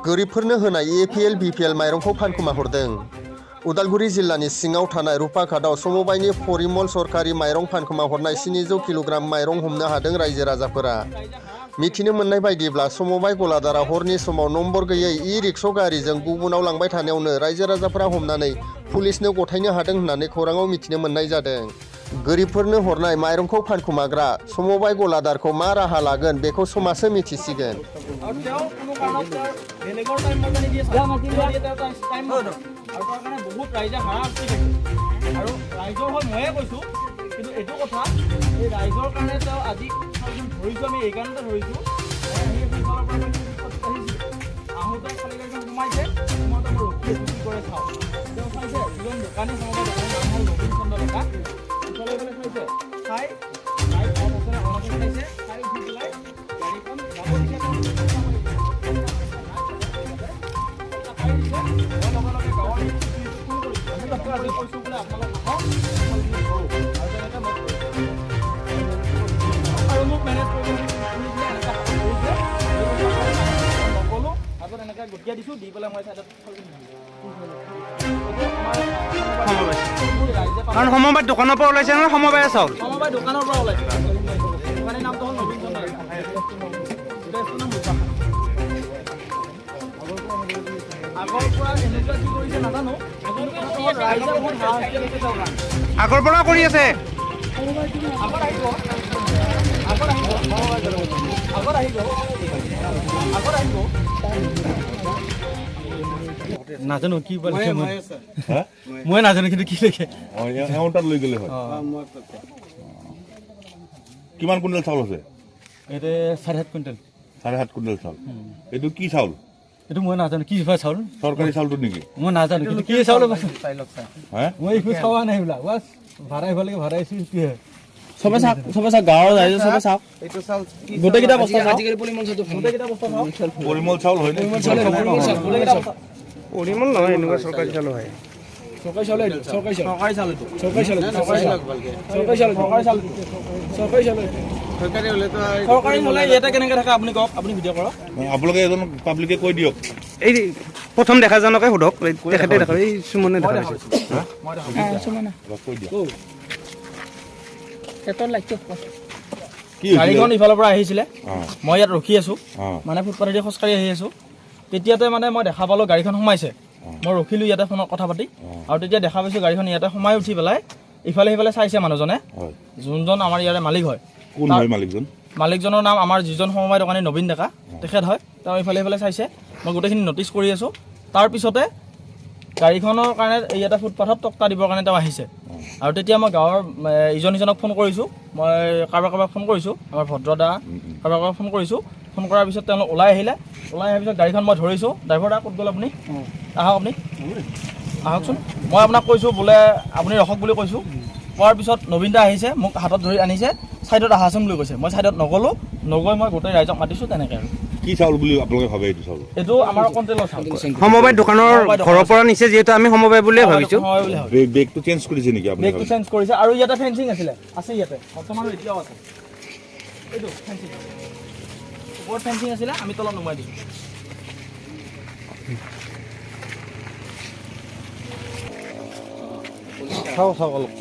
गोरिबफोरनो होनाय APL BPL माइरंखौ फानखोमा हरदों। उदालगुरि जिल्लानि सिङाव थानाय रुपाघाटआव समबायनि परिमल सरकारि माइरं फानखोमा हरनाय 700 किल'ग्राम माइरं हमनो हादों रायजो राजाफोरा। मिथिनो मोननाय बायदिब्ला समबाय गलादारा हरनि समाव नम्बर गैयै इ-रिक्सा गारिजों गुबुनाव लांबाय थानायावनो रायजो राजाफोरा हमनानै पुलिसनो गथायनो हादों होननानै खौराङाव मिथिनो मोननाय जादों। गोरिबफोरनो हरनाय माइरंखौ फानखोमाग्रा समबाय गलादारखौ मा राहा लागोन बेखौ समाजसो मिथिसिगोन। বহুত ৰাইজে হাৰাশাস্তি পাইছে আৰু ৰাইজৰ হৈ ময়ে কৈছোঁ, কিন্তু এইটো কথা এই ৰাইজৰ কাৰণে তেওঁ আজি ধৰিছোঁ, আমি এই কাৰণতে ধৰিছোঁ। আহোঁতে খালী গাড়ীখন সোমাইছে, সোমাওঁতে মই ৰখি আছোঁ কি কৰে চাওঁ। তেওঁ চাইছে দুজন দোকানী সময় দোকানীৰ নাম হ'ল নবীন চন্দ্ৰ ডেকা। ইফালে ইফালে চাইছে, চাই অন আছে অনতে চাইছে, চাই উঠি পেলাই গাড়ীখন আৰু মোক মেনেজ নক'লোঁ, আগত এনেকৈ গঠিয়াই দিছোঁ, দি পেলাই মই চাইডত কাৰণ সমবায় দোকানৰ পৰা ওলাইছে নহয়, সমবায় চাউল সমবায় দোকানৰ পৰা ওলাইছে। দোকানীৰ নামটো হ'ল নবীন চন্দ্ৰ ডেকা। আগৰ পৰা এনেকুৱা কি কৰিছে নাজানো, ৰাইজে বহুত হাৰাশাস্তি পাইছে তেওঁৰ কাৰণে। আগৰ পৰা কৰি আছে। আগত আহিব, নাজানো কি পালে মই নাজানো, কিন্তু কি লিখে লৈ গ'লে হয়। কিমান কুইণ্টেল চাউল আছে? এইটো 7.5 কুইণ্টেল। 7.5 কুইণ্টেল চাউল। এইটো কি চাউল? এইটো মই নাজানো কি চাউল, চৰকাৰী চাউলটো নেকি? মই নাজানো কিন্তু কি চাউল মই একো চাৱা নাই এইবিলাক, বাছ ভাড়া আহিব লাগে, ভাড়া আহিছোঁ কি হয়। চবে চাওক গাঁৱৰ ৰাইজে চবে চাওক, গোটেইকেইটা বস্তা চাওক। পৰিমল চাউল হয় নে? পৰিমল নহয়, এনেকুৱা চৰকাৰী চাউল হয়। চৰকাৰী চাউল চৰকাৰী হ'লে ইয়াতে কেনেকৈ থাকে আপুনি কওক, আপুনি ভিডিঅ' কৰক। আপোনালোকে এজন পাব্লিকে কৈ দিয়ক। এই প্ৰথম দেখাজনকে সোধক, তেখেতে দেখা, এই সুমনে দেখা কৈ দিয়ক। কি গাড়ীখন ইফালৰ পৰা আহিছিলে, মই ইয়াত ৰখি আছোঁ, মানে ফুটপাথেদি খোজকাঢ়ি আহি আছোঁ। তেতিয়াতে মানে মই দেখা পালোঁ গাড়ীখন সোমাইছে, মই ৰখিলোঁ ইয়াতে ফোনত কথা পাতি, আৰু তেতিয়া দেখা পাইছোঁ গাড়ীখন ইয়াতে সোমাই উঠি পেলাই ইফালে সিফালে চাইছে মানুহজনে, যোনজন আমাৰ ইয়াৰে মালিক হয়। কোন হয় মালিকজন? মালিকজনৰ নাম আমাৰ যিজন সমবায় দোকানী নবীন ডেকা, তেখেত হয়। তেওঁ ইফালে সিফালে চাইছে, মই গোটেইখিনি ন'টিচ কৰি আছোঁ। তাৰপিছতে গাড়ীখনৰ কাৰণে ইয়াতে ফুটপাথত টক্টা দিবৰ কাৰণে তেওঁ আহিছে, আৰু তেতিয়া মই গাঁৱৰ ইজন সিজনক ফোন কৰিছোঁ, মই কাৰোবাক ফোন কৰিছোঁ, আমাৰ ভদ্ৰদা কাৰোবাক ফোন কৰিছোঁ। ফোন কৰাৰ পিছত তেওঁলোক ওলাই আহিলে, ওলাই অহাৰ পিছত গাড়ীখন মই ধৰিছোঁ। ড্ৰাইভাৰ দা ক'ত গ'ল আপুনি? আহক আপুনি, আহকচোন। মই আপোনাক কৈছোঁ বোলে আপুনি ৰখক বুলি কৈছোঁ। কোৱাৰ পিছত নবীন দা আহিছে, মোক হাতত ধৰি আনিছে, ছাইডত আহাচোন বুলি কৈছে। মই ছাইডত নগ'লোঁ, নগৈ মই গোটেই ৰাইজক মাতিছোঁ তেনেকৈ। আৰু কি চাউল বুলি আপোনালোকে ভাবে এইটো চাউল? এইটো আমাৰ কণ্ট্ৰলৰ চাউল। সমবায় দোকানৰ ঘৰৰ পৰা নিছে, যিহেতু আমি সমবায় বুলিয়ে ভাবিছোঁ। বেগটো চেঞ্জ কৰিছে নেকি আপুনি? বেগটো চেঞ্জ কৰিছে, আৰু ইয়াতে ফেঞ্চিং আছিলে, আছে ইয়াতে বৰ্তমানো এতিয়াও আছে। এইটো ফেঞ্চিং, ওপৰত ফেঞ্চিং আছিলে, আমি তলত নুমাই দিছোঁ। চাওক অলপ